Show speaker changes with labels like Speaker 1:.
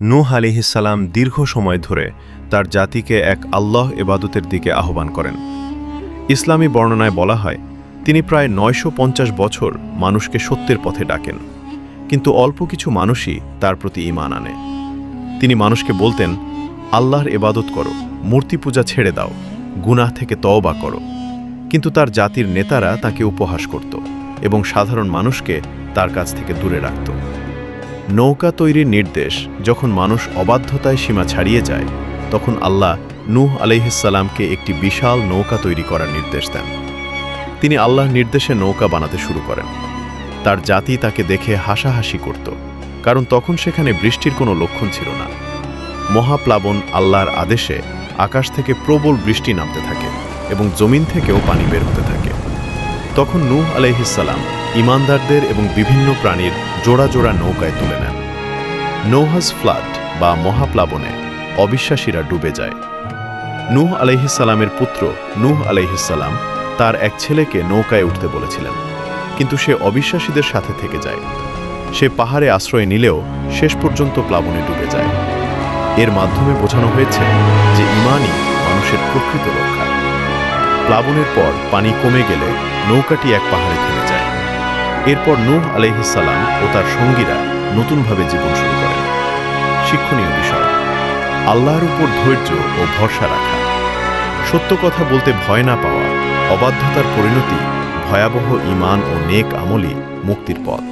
Speaker 1: নূহ আলাইহিসসালাম দীর্ঘ সময় ধরে তার জাতিকে এক আল্লাহ ইবাদতের দিকে আহ্বান করেন। ইসলামী বর্ণনায় বলা হয়, তিনি প্রায় ৯৫০ বছর মানুষকে সত্যের পথে ডাকেন, কিন্তু অল্প কিছু মানুষই তার প্রতি ঈমান আনে। তিনি মানুষকে বলতেন, আল্লাহর ইবাদত করো, মূর্তি পূজা ছেড়ে দাও, গুনাহ থেকে তওবা করো। কিন্তু তার জাতির নেতারা তাকে উপহাস করত এবং সাধারণ মানুষকে তার কাছ থেকে দূরে রাখত। নৌকা তৈরির নির্দেশ যখন মানুষ অবাধ্যতায় সীমা ছাড়িয়ে যায়, তখন আল্লাহ নূহ আলাইহিসসালামকে একটি বিশাল নৌকা তৈরি করার নির্দেশ দেন। তিনি আল্লাহর নির্দেশে নৌকা বানাতে শুরু করেন। তার জাতি তাকে দেখে হাসাহাসি করত, কারণ তখন সেখানে বৃষ্টির কোনো লক্ষণ ছিল না। মহাপ্লাবন আল্লাহর আদেশে আকাশ থেকে প্রবল বৃষ্টি নামতে থাকে এবং জমিন থেকেও পানি বের হতে থাকে। তখন নূহ আলাইহিসসালাম ঈমানদারদের এবং বিভিন্ন প্রাণীর জোড়া জোড়া নৌকায় তুলে নেন। নোহাস ফ্লাড বা মহাপ্লাবনে অবিশ্বাসীরা ডুবে যায়। নূহ আলাইহিসসালামের পুত্র নূহ আলাইহিসসালাম তার এক ছেলেকে নৌকায় উঠতে বলেছিলেন, কিন্তু সে অবিশ্বাসীদের সাথে থেকে যায়। সে পাহাড়ে আশ্রয় নিলেও শেষ পর্যন্ত প্লাবনে ডুবে যায়। এর মাধ্যমে বোঝানো হয়েছে যে ঈমানই মানুষের প্রকৃত রক্ষা। প্লাবনের পর পানি কমে গেলে নৌকাটি এক পাহাড়ে থেমে যায়। এরপর নূহ আলাইহিসসালাম ও তার সঙ্গীরা নতুনভাবে জীবন শুরু করেন। শিক্ষণীয় বিষয়: আল্লাহর উপর ধৈর্য ও ভরসা রাখা। সত্য কথা বলতে ভয় না পাওয়া। অবাধ্যতার পরিণতি ভয়াবহ ঈমান ও নেক আমলই মুক্তির পথ।